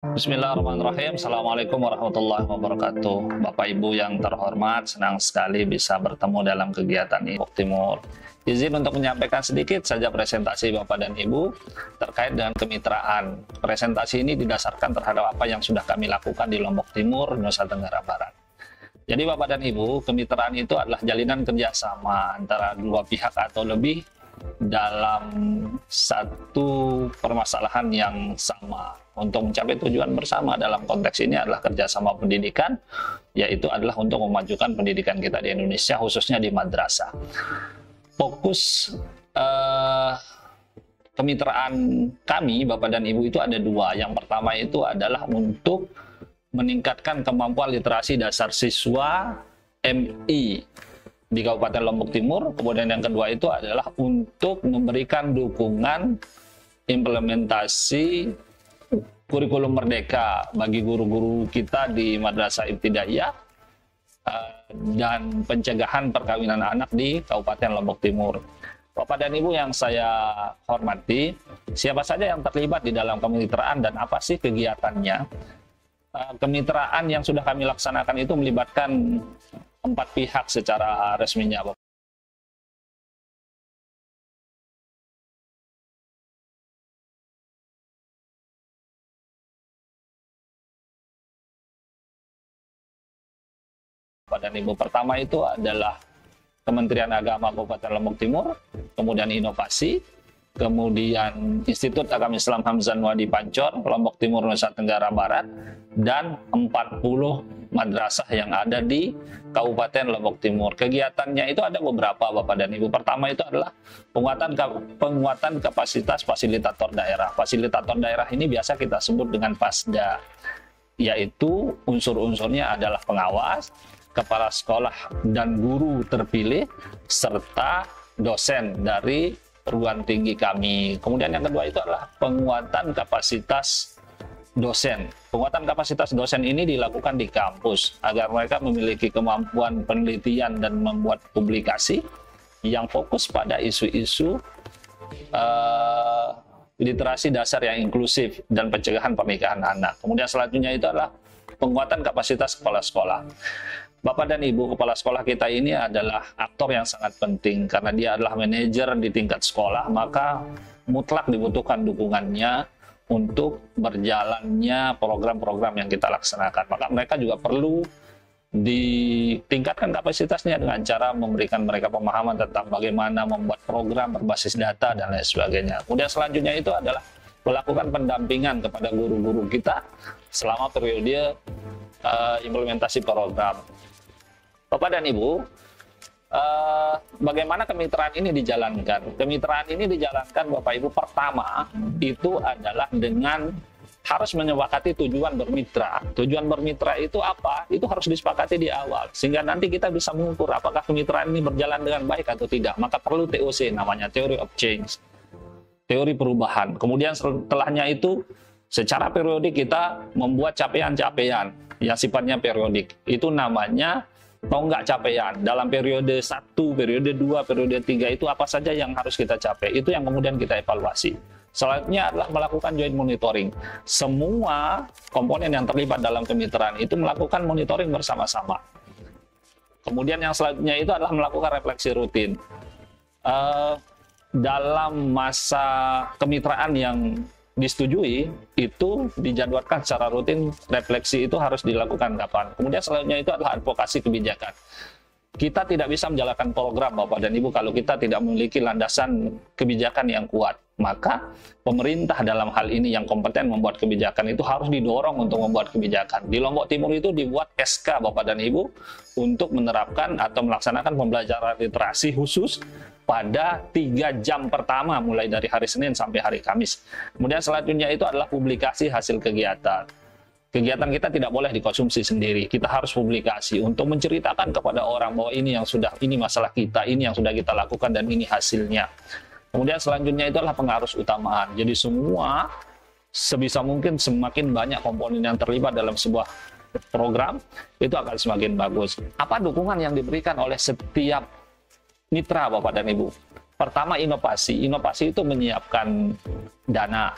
Bismillahirrahmanirrahim. Assalamualaikum warahmatullahi wabarakatuh. Bapak Ibu yang terhormat, senang sekali bisa bertemu dalam kegiatan ini Lombok Timur. Izin untuk menyampaikan sedikit saja presentasi Bapak dan Ibu terkait dengan kemitraan. Presentasi ini didasarkan terhadap apa yang sudah kami lakukan di Lombok Timur, Nusa Tenggara Barat. Jadi Bapak dan Ibu, kemitraan itu adalah jalinan kerjasama antara dua pihak atau lebih dalam satu permasalahan yang sama untuk mencapai tujuan bersama. Dalam konteks ini adalah kerjasama pendidikan, yaitu adalah untuk memajukan pendidikan kita di Indonesia, khususnya di madrasah. Fokus kemitraan kami, Bapak dan Ibu, itu ada dua. Yang pertama itu adalah untuk meningkatkan kemampuan literasi dasar siswa MI di Kabupaten Lombok Timur. Kemudian yang kedua itu adalah untuk memberikan dukungan implementasi kurikulum merdeka bagi guru-guru kita di Madrasah Ibtidaiyah dan pencegahan perkawinan anak di Kabupaten Lombok Timur. Bapak dan Ibu yang saya hormati, siapa saja yang terlibat di dalam kemitraan dan apa sih kegiatannya? Kemitraan yang sudah kami laksanakan itu melibatkan 4 pihak secara resminya, Bapak dan Ibu. Pertama itu adalah Kementerian Agama Kabupaten Lombok Timur, kemudian Inovasi, kemudian Institut Agama Islam Hamzah di Pancor, Lombok Timur, Nusa Tenggara Barat, dan 40 madrasah yang ada di Kabupaten Lombok Timur. Kegiatannya itu ada beberapa, Bapak dan Ibu. Pertama itu adalah penguatan kapasitas fasilitator daerah. Fasilitator daerah ini biasa kita sebut dengan FASDA, yaitu unsur-unsurnya adalah pengawas, kepala sekolah dan guru terpilih, serta dosen dari perguruan tinggi kami. Kemudian yang kedua itu adalah penguatan kapasitas dosen. Penguatan kapasitas dosen ini dilakukan di kampus agar mereka memiliki kemampuan penelitian dan membuat publikasi yang fokus pada isu-isu literasi dasar yang inklusif dan pencegahan pernikahan anak. Kemudian selanjutnya itu adalah penguatan kapasitas kepala sekolah. Bapak dan Ibu, kepala sekolah kita ini adalah aktor yang sangat penting karena dia adalah manajer di tingkat sekolah, maka mutlak dibutuhkan dukungannya untuk berjalannya program-program yang kita laksanakan. Maka mereka juga perlu ditingkatkan kapasitasnya dengan cara memberikan mereka pemahaman tentang bagaimana membuat program berbasis data dan lain sebagainya. Kemudian selanjutnya itu adalah melakukan pendampingan kepada guru-guru kita selama periode implementasi program. Bapak dan Ibu, bagaimana kemitraan ini dijalankan? Kemitraan ini dijalankan, Bapak Ibu, pertama itu adalah dengan harus menyepakati tujuan bermitra. Tujuan bermitra itu apa? Itu harus disepakati di awal, sehingga nanti kita bisa mengukur apakah kemitraan ini berjalan dengan baik atau tidak. Maka perlu TOC, namanya Theory of Change, teori perubahan. Kemudian setelahnya itu secara periodik kita membuat capaian-capaian yang sifatnya periodik. Itu namanya tonggak capaian. Dalam periode 1, periode 2, periode 3 itu apa saja yang harus kita capai. Itu yang kemudian kita evaluasi. Selanjutnya adalah melakukan joint monitoring. Semua komponen yang terlibat dalam kemitraan itu melakukan monitoring bersama-sama. Kemudian yang selanjutnya itu adalah melakukan refleksi rutin. Dalam masa kemitraan yang disetujui, itu dijadwalkan secara rutin, refleksi itu harus dilakukan kapan. Kemudian selanjutnya itu adalah advokasi kebijakan. Kita tidak bisa menjalankan program, Bapak dan Ibu, kalau kita tidak memiliki landasan kebijakan yang kuat. Maka pemerintah dalam hal ini yang kompeten membuat kebijakan itu harus didorong untuk membuat kebijakan. Di Lombok Timur itu dibuat SK, Bapak dan Ibu, untuk menerapkan atau melaksanakan pembelajaran literasi khusus pada 3 jam pertama mulai dari hari Senin sampai hari Kamis. Kemudian selanjutnya itu adalah publikasi hasil kegiatan. Kegiatan kita tidak boleh dikonsumsi sendiri. Kita harus publikasi untuk menceritakan kepada orang bahwa ini masalah kita, ini yang sudah kita lakukan dan ini hasilnya. Kemudian selanjutnya itu adalah pengarus utamaan. Jadi semua sebisa mungkin semakin banyak komponen yang terlibat dalam sebuah program itu akan semakin bagus. Apa dukungan yang diberikan oleh setiap mitra, Bapak dan Ibu? Pertama, inovasi. Inovasi itu menyiapkan dana.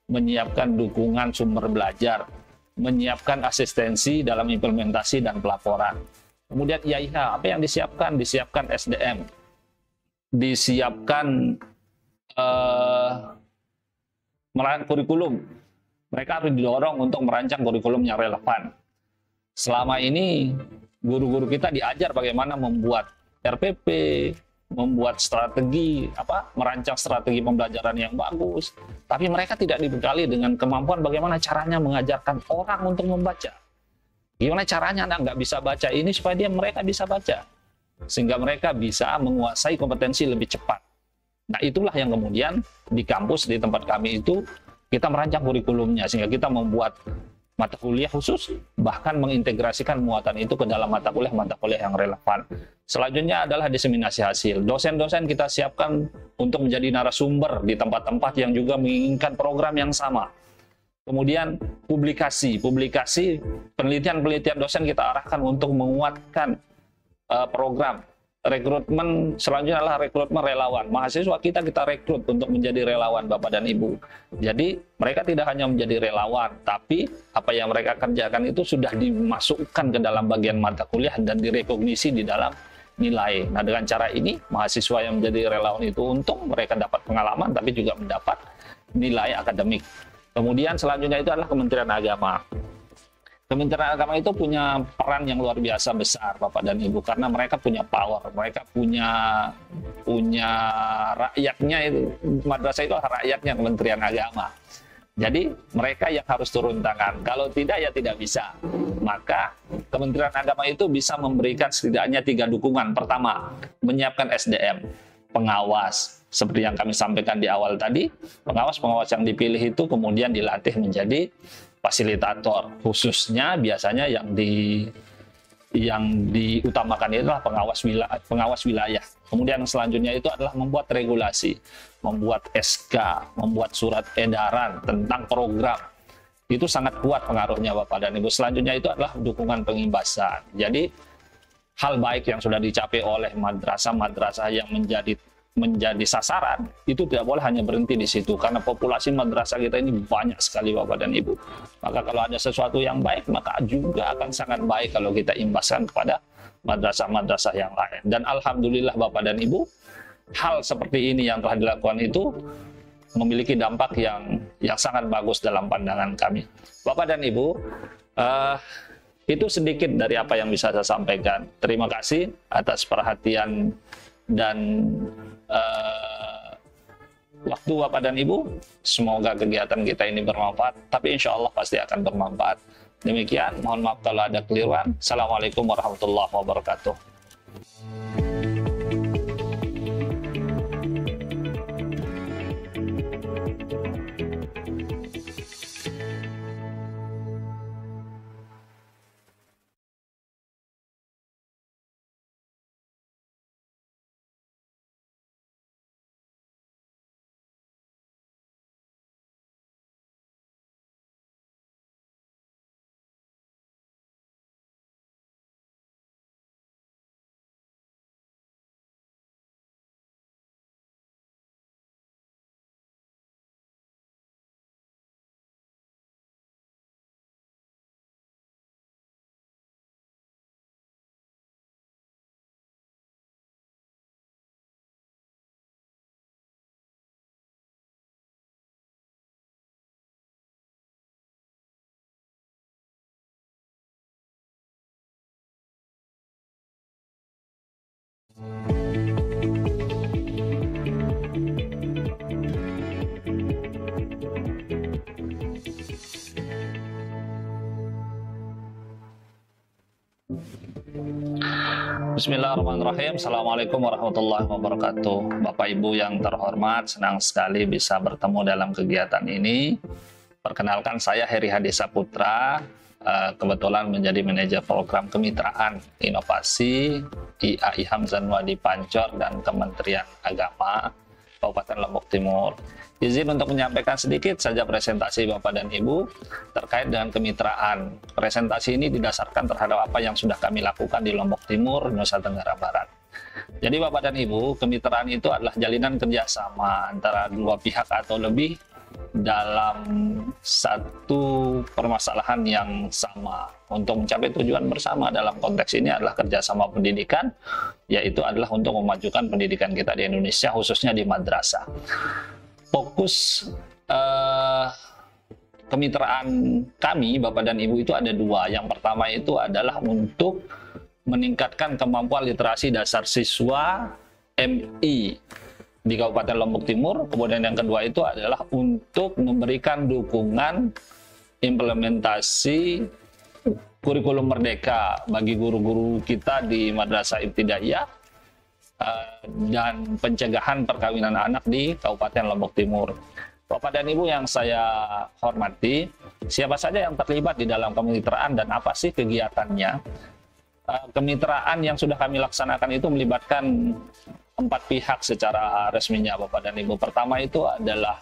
menyiapkan dukungan sumber belajar, menyiapkan asistensi dalam implementasi dan pelaporan. Kemudian IAIH, apa yang disiapkan? Disiapkan SDM, disiapkan kurikulum. Mereka harus didorong untuk merancang kurikulum yang relevan. Selama ini guru-guru kita diajar bagaimana membuat RPP, membuat strategi, merancang strategi pembelajaran yang bagus. Tapi mereka tidak dibekali dengan kemampuan bagaimana caranya mengajarkan orang untuk membaca. Gimana caranya Anda nggak bisa baca ini supaya mereka bisa baca. Sehingga mereka bisa menguasai kompetensi lebih cepat. Nah, itulah yang kemudian di kampus, di tempat kami itu, kita merancang kurikulumnya. Sehingga kita membuat mata kuliah khusus, bahkan mengintegrasikan muatan itu ke dalam mata kuliah yang relevan. Selanjutnya adalah diseminasi hasil. Dosen-dosen kita siapkan untuk menjadi narasumber di tempat-tempat yang juga menginginkan program yang sama. Kemudian publikasi, penelitian dosen kita arahkan untuk menguatkan program. Rekrutmen selanjutnya adalah rekrutmen relawan. Mahasiswa kita rekrut untuk menjadi relawan Bapak dan Ibu. Jadi mereka tidak hanya menjadi relawan, tapi apa yang mereka kerjakan itu sudah dimasukkan ke dalam bagian mata kuliah dan direkognisi di dalam nilai. Nah, dengan cara ini mahasiswa yang menjadi relawan itu untung, mereka dapat pengalaman tapi juga mendapat nilai akademik. Kemudian selanjutnya itu adalah Kementerian Agama. Kementerian Agama itu punya peran yang luar biasa besar Bapak dan Ibu, karena mereka punya power, mereka punya rakyatnya, itu madrasah itu rakyatnya Kementerian Agama. Jadi mereka yang harus turun tangan. Kalau tidak ya tidak bisa. Maka Kementerian Agama itu bisa memberikan setidaknya 3 dukungan. Pertama, menyiapkan SDM, pengawas. Seperti yang kami sampaikan di awal tadi, pengawas-pengawas yang dipilih itu kemudian dilatih menjadi fasilitator. Khususnya biasanya yang diutamakan itu adalah pengawas wilayah. Kemudian selanjutnya itu adalah membuat regulasi, membuat SK, membuat surat edaran tentang program. Itu sangat kuat pengaruhnya Bapak dan Ibu. Selanjutnya itu adalah dukungan pengimbasan. Jadi hal baik yang sudah dicapai oleh madrasah-madrasah yang menjadi sasaran itu tidak boleh hanya berhenti di situ, karena populasi madrasah kita ini banyak sekali Bapak dan Ibu. Maka kalau ada sesuatu yang baik, maka juga akan sangat baik kalau kita imbaskan kepada madrasah-madrasah yang lain. Dan alhamdulillah Bapak dan Ibu, hal seperti ini yang telah dilakukan itu memiliki dampak yang sangat bagus dalam pandangan kami. Bapak dan Ibu, itu sedikit dari apa yang bisa saya sampaikan. Terima kasih atas perhatian dan waktu Bapak dan Ibu. Semoga kegiatan kita ini bermanfaat, tapi insya Allah pasti akan bermanfaat. Demikian, mohon maaf kalau ada keliruan. Assalamualaikum warahmatullahi wabarakatuh. Bismillahirrahmanirrahim. Assalamualaikum warahmatullahi wabarakatuh. Bapak Ibu yang terhormat, senang sekali bisa bertemu dalam kegiatan ini. Perkenalkan, saya Heri Hadi Saputra, kebetulan menjadi manajer program kemitraan inovasi IAIH Hamzanwadi Pancor dan Kementerian Agama Kabupaten Lombok Timur. Izin untuk menyampaikan sedikit saja presentasi Bapak dan Ibu terkait dengan kemitraan. Presentasi ini didasarkan terhadap apa yang sudah kami lakukan di Lombok Timur, Nusa Tenggara Barat. Jadi Bapak dan Ibu, kemitraan itu adalah jalinan kerjasama antara dua pihak atau lebih dalam satu permasalahan yang sama untuk mencapai tujuan bersama. Dalam konteks ini adalah kerjasama pendidikan, yaitu adalah untuk memajukan pendidikan kita di Indonesia, khususnya di madrasah. Fokus kemitraan kami, Bapak dan Ibu, itu ada dua. Yang pertama itu adalah untuk meningkatkan kemampuan literasi dasar siswa MI di Kabupaten Lombok Timur. Kemudian yang kedua itu adalah untuk memberikan dukungan implementasi kurikulum merdeka bagi guru-guru kita di Madrasah Ibtidaiyah dan pencegahan perkawinan anak di Kabupaten Lombok Timur. Bapak dan Ibu yang saya hormati, siapa saja yang terlibat di dalam kemitraan dan apa sih kegiatannya? Kemitraan yang sudah kami laksanakan itu melibatkan 4 pihak secara resminya, Bapak dan Ibu. Pertama itu adalah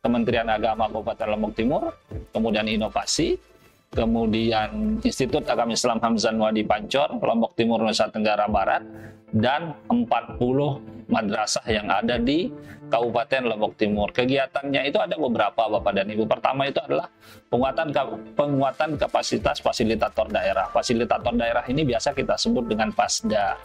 Kementerian Agama Kabupaten Lombok Timur, kemudian Inovasi, kemudian Institut Agama Islam Hamzah Nuwadi Pancor, Lombok Timur, Nusa Tenggara Barat, dan 40 madrasah yang ada di Kabupaten Lombok Timur. Kegiatannya itu ada beberapa, Bapak dan Ibu. Pertama itu adalah penguatan kapasitas fasilitator daerah. Fasilitator daerah ini biasa kita sebut dengan PASDA,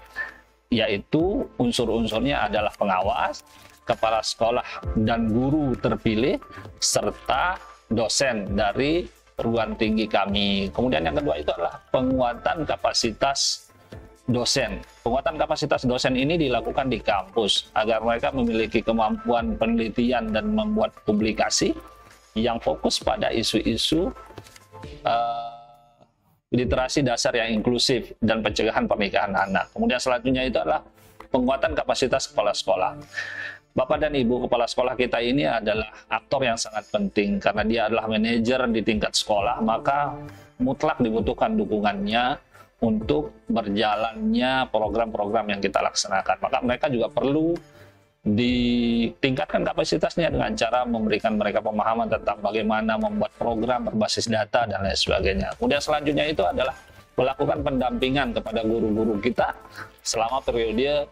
yaitu unsur-unsurnya adalah pengawas, kepala sekolah dan guru terpilih, serta dosen dari perguruan tinggi kami. Kemudian yang kedua itu adalah penguatan kapasitas dosen. Penguatan kapasitas dosen ini dilakukan di kampus agar mereka memiliki kemampuan penelitian dan membuat publikasi yang fokus pada isu-isu literasi dasar yang inklusif dan pencegahan pernikahan anak. Kemudian selanjutnya itu adalah penguatan kapasitas kepala sekolah. Bapak dan Ibu, kepala sekolah kita ini adalah aktor yang sangat penting karena dia adalah manajer di tingkat sekolah, maka mutlak dibutuhkan dukungannya untuk berjalannya program-program yang kita laksanakan. Maka mereka juga perlu ditingkatkan kapasitasnya dengan cara memberikan mereka pemahaman tentang bagaimana membuat program berbasis data dan lain sebagainya. Kemudian selanjutnya itu adalah melakukan pendampingan kepada guru-guru kita selama periode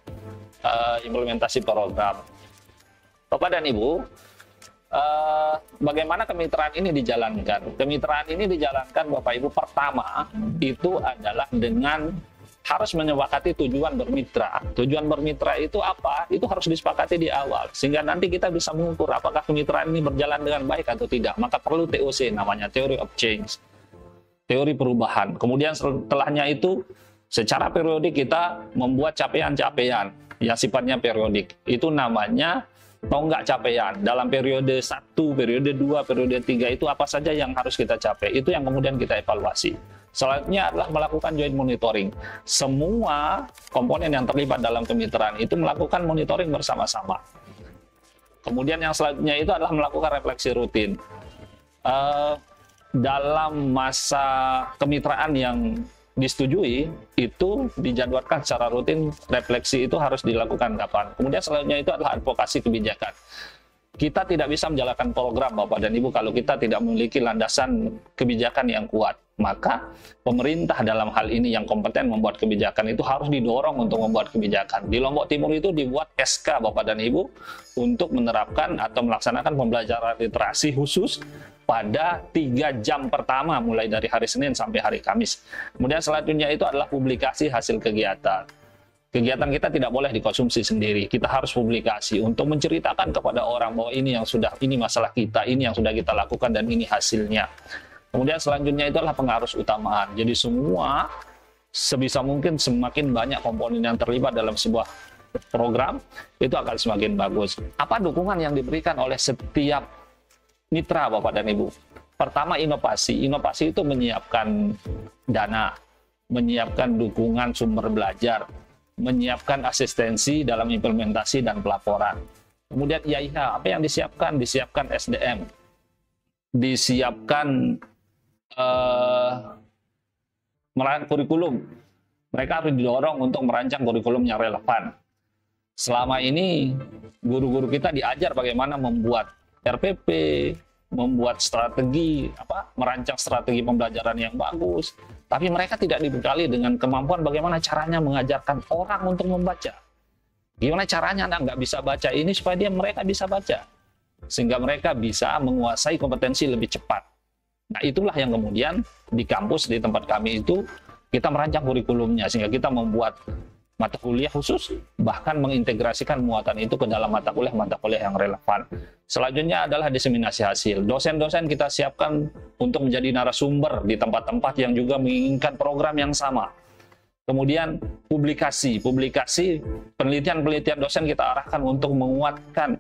implementasi program. Bapak dan Ibu, bagaimana kemitraan ini dijalankan? Kemitraan ini dijalankan, Bapak Ibu, pertama itu adalah dengan harus menyepakati tujuan bermitra. Tujuan bermitra itu apa? Itu harus disepakati di awal, sehingga nanti kita bisa mengukur apakah kemitraan ini berjalan dengan baik atau tidak. Maka perlu TOC, namanya Theory of Change, teori perubahan. Kemudian setelahnya itu secara periodik kita membuat capaian-capaian yang sifatnya periodik. Itu namanya tonggak capaian. Dalam periode 1, periode 2, periode 3 itu apa saja yang harus kita capai. Itu yang kemudian kita evaluasi. Selanjutnya adalah melakukan joint monitoring. Semua komponen yang terlibat dalam kemitraan itu melakukan monitoring bersama-sama. Kemudian yang selanjutnya itu adalah melakukan refleksi rutin. Dalam masa kemitraan yang disetujui, itu dijadwalkan secara rutin, refleksi itu harus dilakukan kapan. Kemudian selanjutnya itu adalah advokasi kebijakan. Kita tidak bisa menjalankan program, Bapak dan Ibu, kalau kita tidak memiliki landasan kebijakan yang kuat. Maka pemerintah dalam hal ini yang kompeten membuat kebijakan itu harus didorong untuk membuat kebijakan. Di Lombok Timur itu dibuat SK, Bapak dan Ibu, untuk menerapkan atau melaksanakan pembelajaran literasi khusus pada 3 jam pertama mulai dari hari Senin sampai hari Kamis. Kemudian selanjutnya itu adalah publikasi hasil kegiatan. Kegiatan kita tidak boleh dikonsumsi sendiri. Kita harus publikasi untuk menceritakan kepada orang bahwa ini masalah kita, ini yang sudah kita lakukan dan ini hasilnya. Kemudian selanjutnya itu adalah pengarus utamaan. Jadi semua sebisa mungkin semakin banyak komponen yang terlibat dalam sebuah program itu akan semakin bagus. Apa dukungan yang diberikan oleh setiap mitra, Bapak dan Ibu? Pertama, inovasi. Inovasi itu menyiapkan dana, menyiapkan dukungan sumber belajar, menyiapkan asistensi dalam implementasi dan pelaporan. Kemudian IAIH, apa yang disiapkan? Disiapkan SDM, disiapkan merancang kurikulum. Mereka harus didorong untuk merancang kurikulum yang relevan. Selama ini guru-guru kita diajar bagaimana membuat RPP, membuat strategi, merancang strategi pembelajaran yang bagus. Tapi mereka tidak dibekali dengan kemampuan bagaimana caranya mengajarkan orang untuk membaca. Gimana caranya Anda nggak bisa baca ini supaya mereka bisa baca. sehingga mereka bisa menguasai kompetensi lebih cepat. Nah, itulah yang kemudian di kampus, di tempat kami itu, kita merancang kurikulumnya, sehingga kita membuat mata kuliah khusus, bahkan mengintegrasikan muatan itu ke dalam mata kuliah yang relevan. Selanjutnya adalah diseminasi hasil. Dosen-dosen kita siapkan untuk menjadi narasumber di tempat-tempat yang juga menginginkan program yang sama. Kemudian publikasi, penelitian-penelitian dosen kita arahkan untuk menguatkan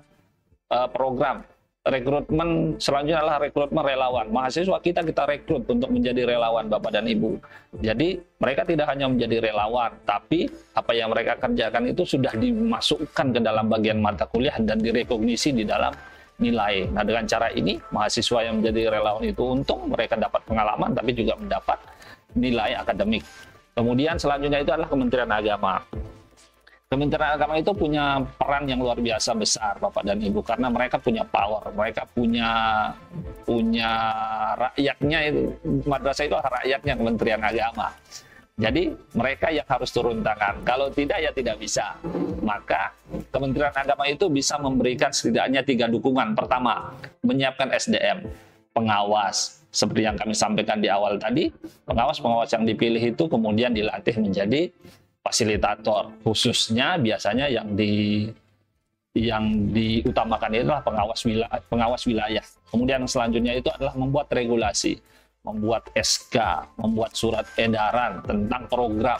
program. Rekrutmen selanjutnya adalah rekrutmen relawan. Mahasiswa kita rekrut untuk menjadi relawan Bapak dan Ibu. Jadi mereka tidak hanya menjadi relawan, tapi apa yang mereka kerjakan itu sudah dimasukkan ke dalam bagian mata kuliah dan direkognisi di dalam nilai. Nah, dengan cara ini mahasiswa yang menjadi relawan itu untung, mereka dapat pengalaman tapi juga mendapat nilai akademik. Kemudian selanjutnya itu adalah Kementerian Agama. Kementerian Agama itu punya peran yang luar biasa besar, Bapak dan Ibu, karena mereka punya power, mereka punya rakyatnya itu, madrasah itu rakyatnya Kementerian Agama. Jadi mereka yang harus turun tangan. Kalau tidak ya tidak bisa. Maka Kementerian Agama itu bisa memberikan setidaknya 3 dukungan. Pertama, menyiapkan SDM, pengawas. Seperti yang kami sampaikan di awal tadi, pengawas-pengawas yang dipilih itu kemudian dilatih menjadi fasilitator, khususnya biasanya yang diutamakan itu adalah pengawas wilayah. Kemudian selanjutnya itu adalah membuat regulasi, membuat SK, membuat surat edaran tentang program.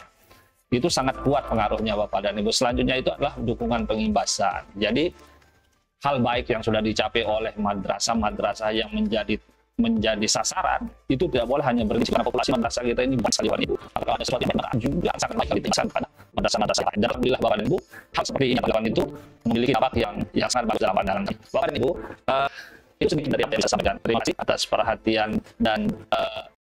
Itu sangat kuat pengaruhnya Bapak dan Ibu. Selanjutnya itu adalah dukungan pengimbasan. Jadi hal baik yang sudah dicapai oleh madrasah-madrasah yang menjadi sasaran itu tidak boleh hanya berhenti karena populasi madrasah kita ini bukan sekali Ibu. Kalau ada sesuatu yang benar juga sangat baik ditinggalkan pada madrasah-madrasah lain. Dan alhamdulillah Bapak dan Ibu, hal seperti ini itu memiliki dampak yang sangat bagus dalam pandangan kami. Bapak dan Ibu, itu sedikit dari apa yang saya sampaikan. Terima kasih atas perhatian dan